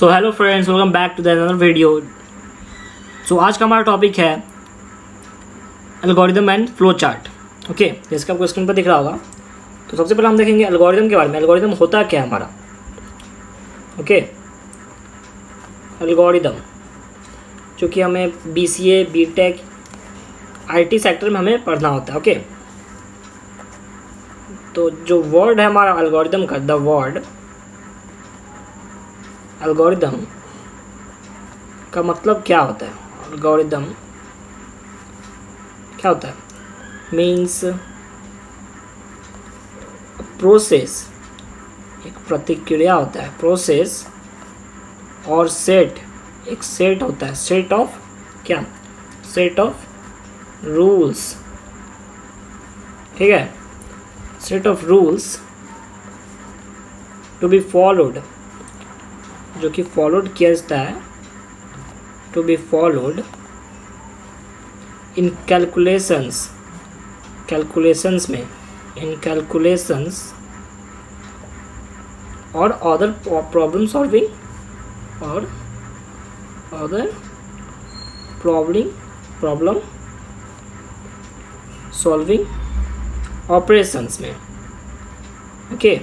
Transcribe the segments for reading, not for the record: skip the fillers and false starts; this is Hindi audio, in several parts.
So hello friends, welcome back to the another video. So आज का हमारा टॉपिक है algorithm and flow chart. Okay, जैसे आपको स्क्रीन पर दिख रहा होगा। तो सबसे पहले हम देखेंगे एल्गोरिदम के बारे में। एल्गोरिदम होता क्या है हमारा। ओके, एल्गोरिदम जो कि हमें BCA BTech IT सेक्टर में हमें पढ़ना होता है। ओके, तो जो वर्ड है हमारा एल्गोरिदम का, द वर्ड एल्गोरिदम का मतलब क्या होता है। एल्गोरिदम क्या होता है? मीन्स प्रोसेस, एक प्रतिक्रिया होता है। प्रोसेस और सेट, एक सेट होता है। सेट ऑफ क्या? Set of rules. ठीक है, set of rules to be followed, जो कि फॉलोड किया जाता है। To be followed in calculations, calculations में, इन कैलकुलेशंस और अदर प्रॉब्लम सॉल्विंग, और अदर प्रॉब्लम सॉल्विंग ऑपरेशंस में। ओके,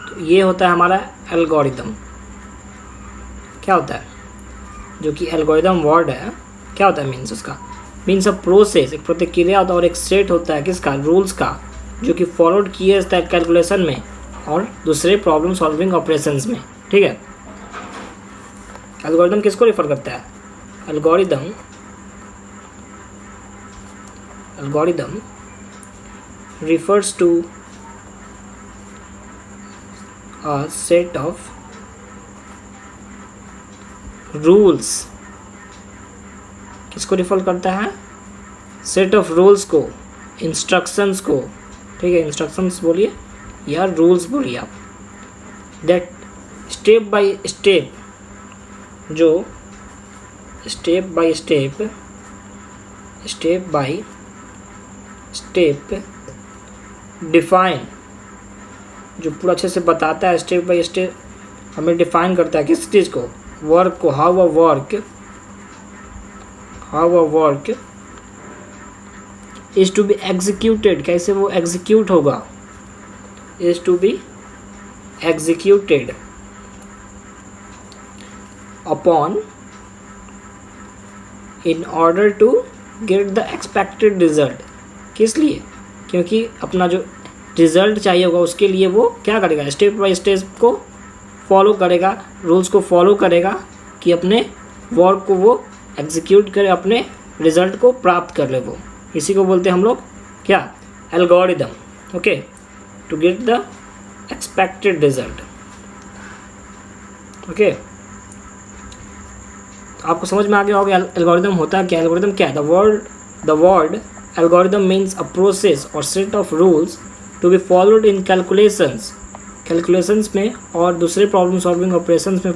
तो ये होता है हमारा एल्गोरिदम। क्या होता है? जो कि एल्गोरिदम वर्ड है, क्या होता है? मीन्स उसका मीन्स अ प्रोसेस, एक प्रतिक्रिया होता है और एक सेट होता है किसका? रूल्स का, जो कि फॉलोड किया जाता है कैलकुलेशन में और दूसरे प्रॉब्लम सॉल्विंग ऑपरेशंस में। ठीक है, एल्गोरिदम किसको रेफर करता है? Algorithm refers to a set of rules। किसको रेफर करता है? सेट ऑफ रूल्स को, इंस्ट्रक्शंस को। ठीक है, इंस्ट्रक्शंस बोलिए या रूल्स बोलिए आप। दैट स्टेप बाय स्टेप, जो स्टेप बाय स्टेप डिफाइन, जो पूरा अच्छे से बताता है। स्टेप बाय स्टेप हमें डिफाइन करता है किस चीज़ को? वर्क को। How a work is to be executed, कैसे वो एग्जीक्यूट होगा। Is to be executed upon, in order to get the expected result. किस लिए? क्योंकि अपना जो रिजल्ट चाहिए होगा उसके लिए वो क्या करेगा? स्टेप बाय स्टेप को फॉलो करेगा, रूल्स को फॉलो करेगा कि अपने वर्क को वो एग्जीक्यूट करे, अपने रिजल्ट को प्राप्त कर ले वो। इसी को बोलते हैं हम लोग क्या? Algorithm. Okay, to get the expected result. Okay, आपको समझ में आ गया होगा एल्गोरिदम होता क्या? एल्गोरिदम क्या है? The word algorithm means a process और set of rules to be followed in calculations में और दूसरे प्रॉब्लम सॉल्विंग ऑपरेशंस में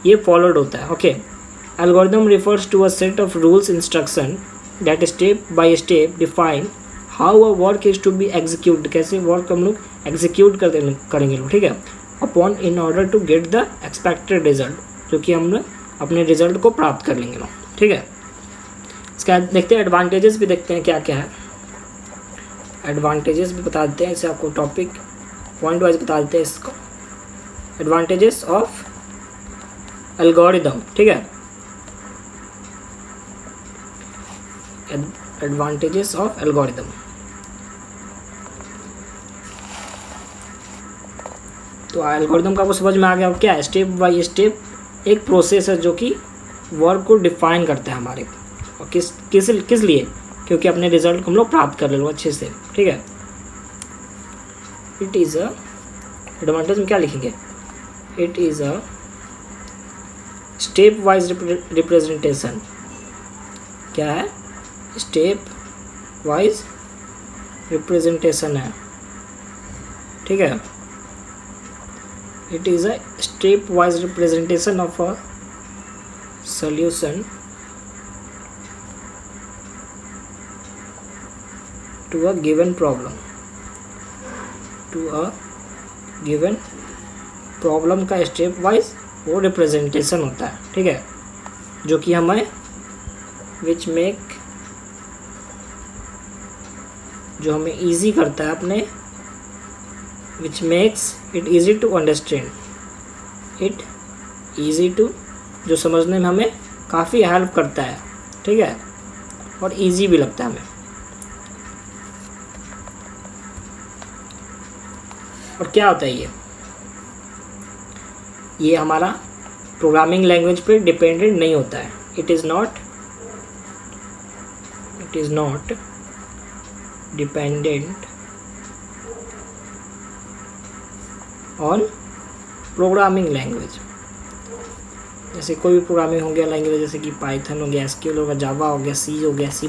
ये फॉलोड होता है। Okay, algorithm refers to a set of rules instruction that step by step define how a work is to be execute, कैसे वर्क हम लोग एग्जीक्यूट करेंगे लोग। ठीक है, upon, in order to get the expected result, जो कि हम लोग अपने रिजल्ट को प्राप्त कर लेंगे लोग। ठीक है, इसका देखते हैं एडवांटेजेस भी, देखते हैं क्या क्या है। एडवांटेजेस भी बता देते हैं, इसे आपको टॉपिक पॉइंट वाइज बता देते हैं इसको। Advantages of algorithm. ठीक है, एडवांटेजेस ऑफ एल्गोरिदम। तो एल्गोरिदम का आपको समझ में आ गया क्या है? स्टेप बाय स्टेप एक प्रोसेस है जो कि वर्क को डिफाइन करता है हमारे, और किस लिए? क्योंकि अपने रिजल्ट को हम लोग प्राप्त कर ले लो अच्छे से। ठीक है, इट इज़ अ, एडवांटेज में क्या लिखेंगे? It is a step wise representation. क्या है? स्टेप वाइज रिप्रेजेंटेशन है। ठीक है, it is a step wise representation of a solution to a given problem, to a given problem का स्टेप वाइज वो रिप्रेजेंटेशन होता है, ठीक है, जो कि हमें जो हमें ईजी करता है अपने, which makes it easy to understand, जो समझने में हमें काफ़ी हेल्प करता है, ठीक है, और ईजी भी लगता है हमें। और क्या होता है ये हमारा प्रोग्रामिंग लैंग्वेज पे डिपेंडेंट नहीं होता है। It is not dependent on programming language. जैसे कोई भी प्रोग्रामिंग हो गया लैंग्वेज, जैसे कि पाइथन हो गया, एसक्यूएल हो गया, जावा हो गया, सी हो गया, C++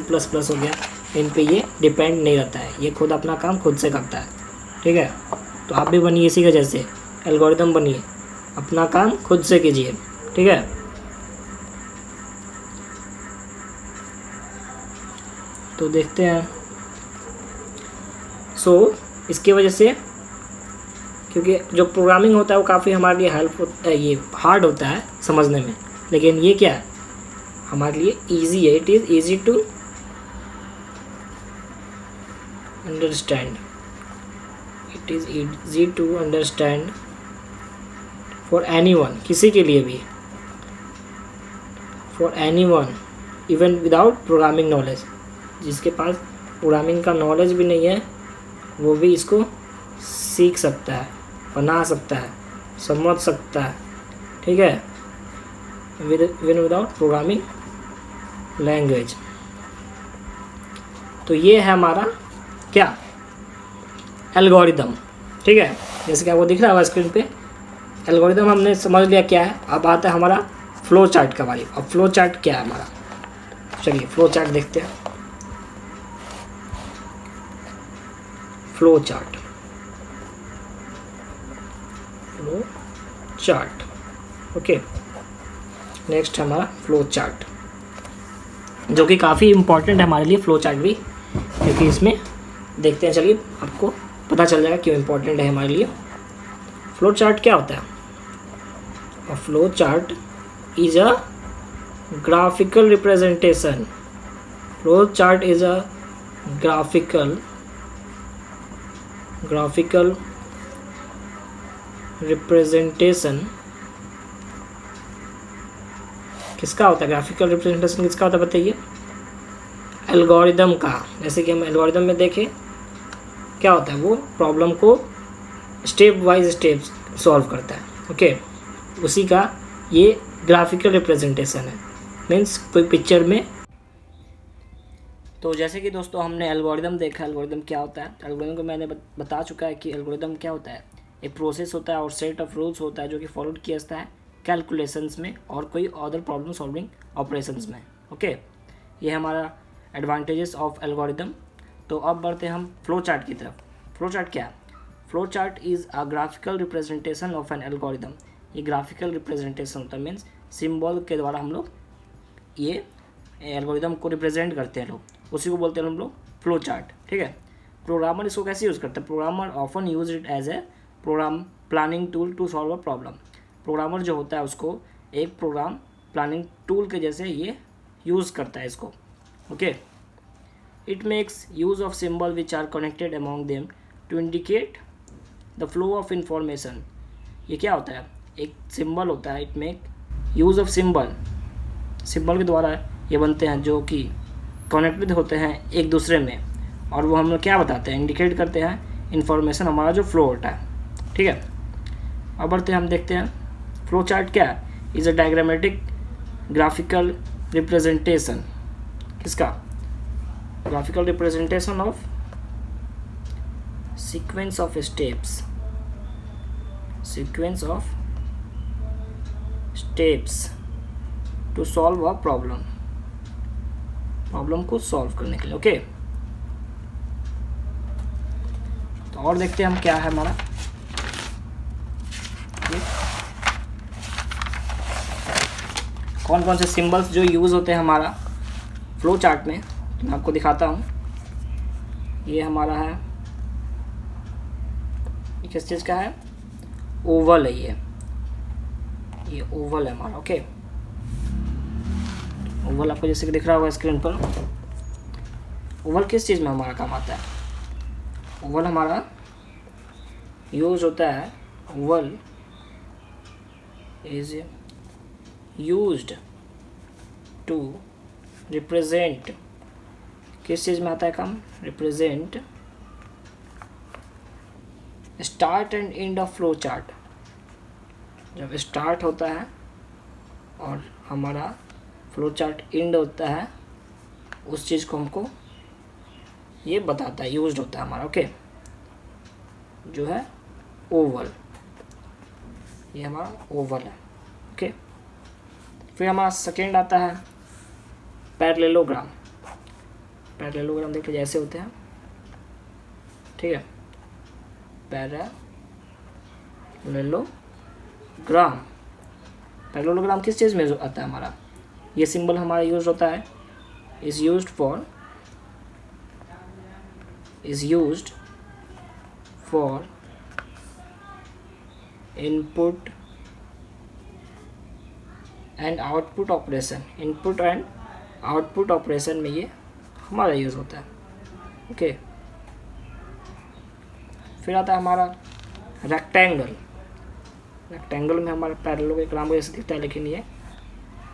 हो गया, इन पे ये डिपेंड नहीं रहता है, ये खुद अपना काम खुद से करता है, ठीक है। तो आप भी बनिए इसी का, जैसे एल्गोरिदम बनिए, अपना काम खुद से कीजिए, ठीक है। तो देखते हैं। इसकी वजह से, क्योंकि जो प्रोग्रामिंग होता है वो काफ़ी हमारे लिए हेल्प होता है, ये हार्ड होता है समझने में, लेकिन ये क्या है हमारे लिए इजी है। It is easy to understand, it is easy to understand for anyone, किसी के लिए भी, for anyone even without programming knowledge. जिसके पास प्रोग्रामिंग का नॉलेज भी नहीं है वो भी इसको सीख सकता है, बना सकता है, समझ सकता है, ठीक है, इवन विदाउट प्रोग्रामिंग लैंग्वेज। तो ये है हमारा क्या, एल्गोरिदम, ठीक है। जैसे कि आपको दिख रहा है स्क्रीन पे, एल्गोरिदम हमने समझ लिया क्या है। अब आता है हमारा फ्लो चार्ट का बारी। अब फ्लो चार्ट क्या है हमारा, चलिए फ्लो चार्ट देखते हैं। Flow chart, okay. नेक्स्ट है हमारा फ्लो चार्ट, जो कि काफ़ी इम्पोर्टेंट है हमारे लिए फ्लो चार्ट भी, क्योंकि इसमें देखते हैं, चलिए आपको पता चल जाएगा क्यों इम्पोर्टेंट है हमारे लिए। फ्लो चार्ट क्या होता है? A flow chart is a graphical representation. Flow chart is a graphical representation. किसका होता है ग्राफिकल रिप्रेजेंटेशन? किसका होता है बताइए? एल्गोरिदम का। जैसे कि हम एल्गोरिदम में देखें क्या होता है, वो प्रॉब्लम को स्टेप बाय स्टेप सॉल्व करता है, ओके। उसी का ये ग्राफिकल रिप्रेजेंटेशन है, मीन्स कोई पिक्चर में। तो जैसे कि दोस्तों हमने एल्गोरिदम देखा, एल्गोरिदम क्या होता है। एल्गोरिदम को मैंने बता चुका है कि एल्गोरिदम क्या होता है। एक प्रोसेस होता है और सेट ऑफ रूल्स होता है जो कि फॉलो किया जाता है कैलकुलेशंस में और कोई अदर प्रॉब्लम सॉल्विंग ऑपरेशंस में, ओके। ये हमारा एडवांटेजेस ऑफ एल्गोरिदम। तो अब बढ़ते हैं हम फ्लो चार्ट की तरफ। फ्लो चार्ट क्या है? Flow chart is a graphical representation of N algorithm. ये ग्राफिकल रिप्रेजेंटेशन होता है, मीन्स सिंबल के द्वारा हम लोग ये एल्गोरिदम को रिप्रेजेंट करते हैं लोग, उसी को बोलते हैं हम लोग फ्लो चार्ट, ठीक है। प्रोग्रामर इसको कैसे यूज़ करते हैं? Programmer often use it as a program planning tool to solve a problem. Programmer जो होता है उसको एक प्रोग्राम प्लानिंग टूल के जैसे ये यूज़ करता है इसको, okay. It makes use of symbol which are connected among them to indicate the flow of information. ये क्या होता है? एक सिंबल होता है, it make use of symbol के द्वारा ये बनते हैं जो कि कनेक्टेड होते हैं एक दूसरे में, और वो हम लोग क्या बताते हैं, इंडिकेट करते हैं इन्फॉर्मेशन हमारा जो फ्लो होता है, ठीक है। अब बढ़ते हैं, हम देखते हैं फ्लो चार्ट क्या है। Is a diagrammatic graphical representation. किसका? Graphical representation of sequence of steps to solve a problem को सॉल्व करने के लिए, ओके। तो और देखते हैं हम क्या है हमारा कौन कौन से सिंबल्स जो यूज़ होते हैं हमारा फ्लो चार्ट में। तो मैं आपको दिखाता हूँ। ये हमारा है, किस चीज़ का है? ओवल है ये, ये ओवल है हमारा। ओके, ओवल आपको जैसे कि दिख रहा होगा स्क्रीन पर। ओवल किस चीज़ में हमारा काम आता है? ओवल हमारा यूज होता है, oval is used to represent, किस चीज़ में आता है काम? Represent start and end of flow chart. जब स्टार्ट होता है और हमारा फ्लो चार्ट एंड होता है, उस चीज़ को हमको ये बताता है, यूज्ड होता है हमारा। ओके, जो है ओवल, ये हमारा ओवल है। ओके, फिर हमारा सेकेंड आता है पैरेललोग्राम। पैरेललोग्राम देखिए जैसे होते हैं, ठीक है। पैरेललोग्राम, पैरेललोग्राम किस चीज़ में आता है हमारा? ये सिंबल हमारा यूज होता है, is used for input and output operation. Input and output operation में ये हमारा यूज़ होता है। ओके, फिर आता है हमारा रेक्टेंगल। रेक्टेंगल में हमारा पैरेललोग्राम ऐसे दिखता है, लेकिन ये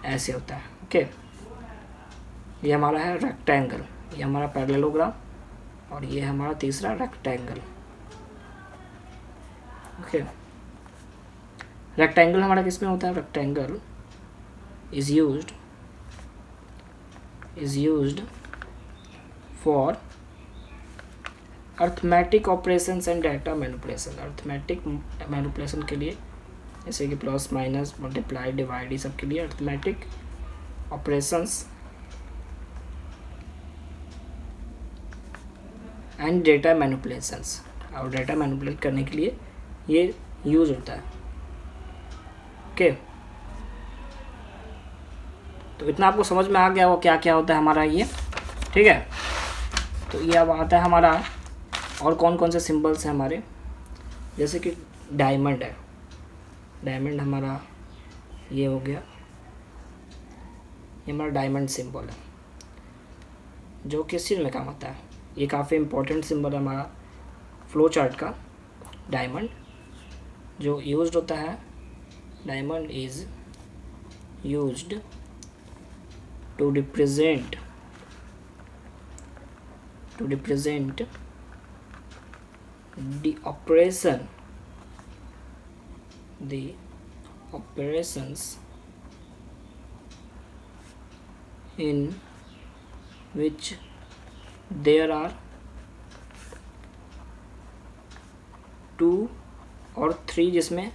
ऐसे होता है। ओके, ये हमारा है रेक्टेंगल, ये हमारा पैरेललोग्राम, और ये हमारा तीसरा रेक्टेंगल। ओके, रेक्टेंगल हमारा किस में होता है? Rectangle is used for arithmetic operations and data manipulation. Arithmetic manipulation के लिए, जैसे कि प्लस माइनस मल्टीप्लाई डिवाइड, ये सब के लिए arithmetic operations and data manipulations, और डेटा मैनिपुलेट करने के लिए ये यूज होता है। ओके, तो इतना आपको समझ में आ गया वो क्या क्या होता है हमारा ये, ठीक है। तो ये अब आता है हमारा और कौन कौन से सिंबल्स हैं हमारे, जैसे कि डायमंड है। डायमंड हमारा ये हो गया, ये हमारा डायमंड सिंबल है, जो किस चीज़ में काम आता है? ये काफ़ी इम्पोर्टेंट सिंबल है हमारा फ्लो चार्ट का। डायमंड जो यूज्ड होता है, diamond is used to represent the operations in which there are 2 और 3 जिसमें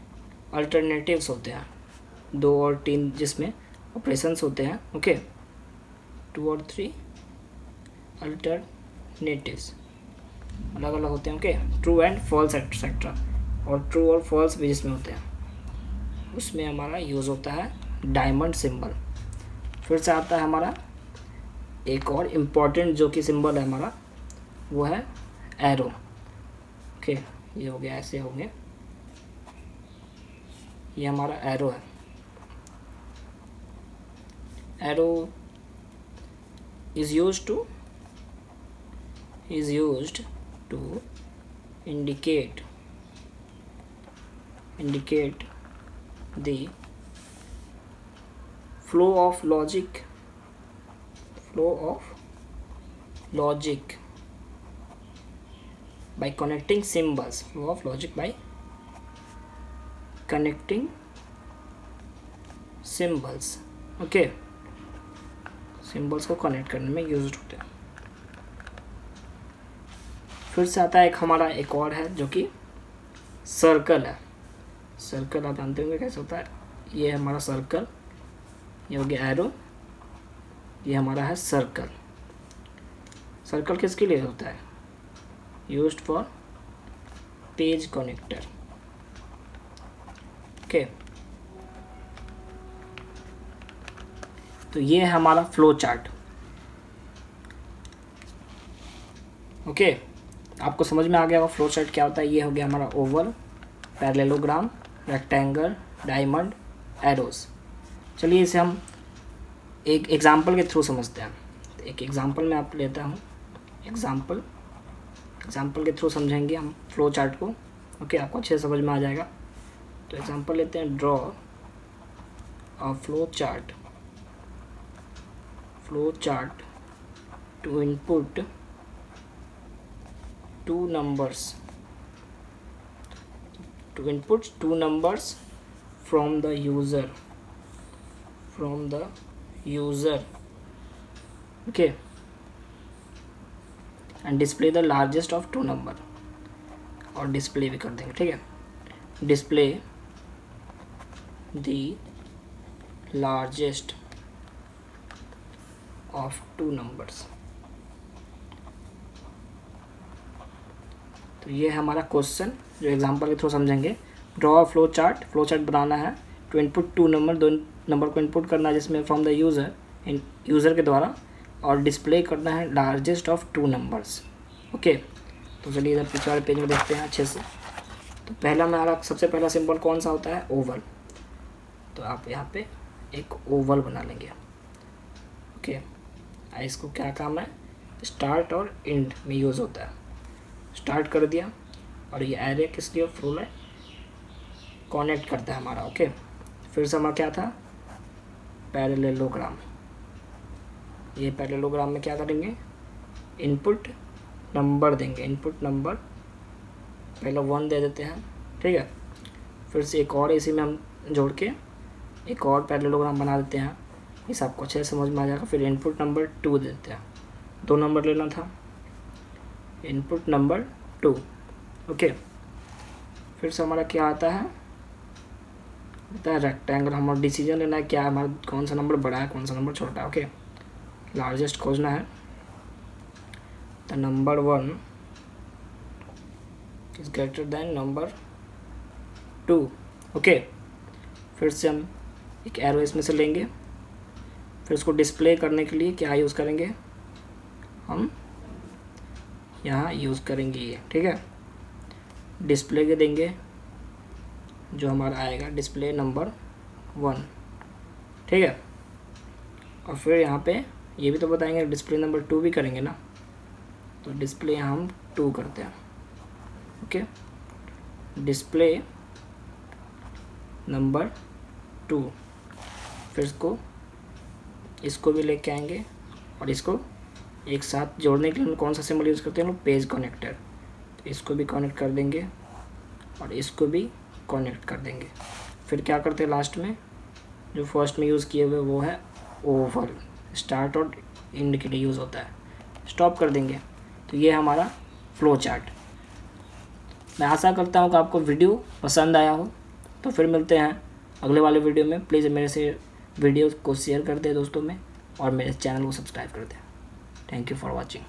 अल्टरनेटिव्स होते हैं, 2 और 3 जिसमें ऑपरेशंस होते हैं। ओके, 2 और 3 अल्टरनेटिव्स अलग अलग होते हैं। Okay, true and false etcetera, और ट्रू और फॉल्स भी जिसमें होते हैं, उसमें हमारा यूज़ होता है डायमंड सिंबल। फिर से आता है हमारा एक और इम्पॉर्टेंट जो कि सिंबल है हमारा, वो है एरो। ओके, ये हो गया, ऐसे हो गया, ये हमारा एरो है। Arrow is used to indicate the flow of logic by connecting symbols, flow of logic by connecting symbols। Okay, symbols को कनेक्ट करने में यूज होते हैं। फिर से आता है एक हमारा एक और है जो कि सर्कल है। सर्कल आप जानते होंगे कैसे होता है, ये है हमारा सर्कल, ये हो गया एरो, ये हमारा है सर्कल। सर्कल किसके लिए होता है? Used for page connector. Okay, तो ये है हमारा फ्लो चार्ट। ओके, आपको समझ में आ गया होगा फ्लो चार्ट क्या होता है। ये हो गया हमारा Oval, parallelogram, rectangle, diamond, arrows. चलिए इसे हम एक एग्जाम्पल के थ्रू समझते हैं। तो एक एग्जाम्पल मैं आप लेता हूँ, एग्जाम्पल के थ्रू समझेंगे हम फ्लो चार्ट को। ओके, आपको अच्छे से समझ में आ जाएगा। तो एग्जाम्पल लेते हैं, draw a flow chart to input two numbers from the user, okay, and display the largest of two number, और डिस्प्ले भी कर देंगे, ठीक है, display the largest of two numbers. तो ये है हमारा क्वेश्चन जो एग्जांपल के थ्रू समझेंगे। ड्रॉ फ्लो चार्ट बनाना है टू इनपुट टू नंबर, दो नंबर को इनपुट करना है जिसमें फ्रॉम द यूज़र के द्वारा, और डिस्प्ले करना है largest of two numbers. Okay, तो चलिए इधर पीछे वाले पेज में देखते हैं अच्छे से। तो पहला हमारा सबसे पहला सिंबल कौन सा होता है, ओवल। तो आप यहाँ पे एक ओवल बना लेंगे। ओके, इसको क्या काम है, स्टार्ट और एंड में यूज़ होता है। स्टार्ट कर दिया, और ये एरे किस लिए, फ्लो है, कनेक्ट करता है हमारा। ओके, फिर से हमारा क्या था, पैरेललोग्राम। ये पैरेललोग्राम में क्या करेंगे, इनपुट नंबर देंगे, इनपुट नंबर पहले 1 दे देते हैं, ठीक है। फिर से एक और इसी में हम जोड़ के एक और पैरेललोग्राम बना देते हैं, ये सबको अच्छे से समझ में आ जाएगा। फिर इनपुट नंबर 2 दे देते हैं, 2 नंबर लेना था, इनपुट नंबर 2। ओके, फिर से हमारा क्या आता है रेक्टेंगल। हमारा डिसीजन लेना है क्या, हमारा कौन सा नंबर बड़ा है, कौन सा नंबर छोटा है। ओके, लार्जेस्ट खोजना है, the number 1 is greater than number 2। Okay, फिर से हम एक एरो इसमें से लेंगे, फिर उसको डिस्प्ले करने के लिए क्या यूज़ करेंगे, हम यहाँ यूज़ करेंगे ये, ठीक है। डिस्प्ले के देंगे जो हमारा आएगा डिस्प्ले नंबर 1, ठीक है। और फिर यहाँ पे ये भी तो बताएंगे डिस्प्ले नंबर 2 भी करेंगे ना, तो डिस्प्ले यहाँ हम 2 करते हैं। ओके, डिस्प्ले नंबर 2, फिर इसको भी लेके आएंगे, और इसको एक साथ जोड़ने के लिए हम कौन सा सिंबल यूज़ करते हैं, हम पेज कनेक्टर। तो इसको भी कनेक्ट कर देंगे, और इसको भी कनेक्ट कर देंगे। फिर क्या करते हैं लास्ट में, जो फर्स्ट में यूज़ किए हुए वो है ओवल, स्टार्ट और एंड के लिए यूज़ होता है, स्टॉप कर देंगे। तो ये हमारा फ्लो चार्ट। मैं आशा करता हूँ कि आपको वीडियो पसंद आया हो। तो फिर मिलते हैं अगले वाले वीडियो में। प्लीज़ मेरे से वीडियो को शेयर कर दें दोस्तों में, और मेरे चैनल को सब्सक्राइब कर दें। Thank you for watching.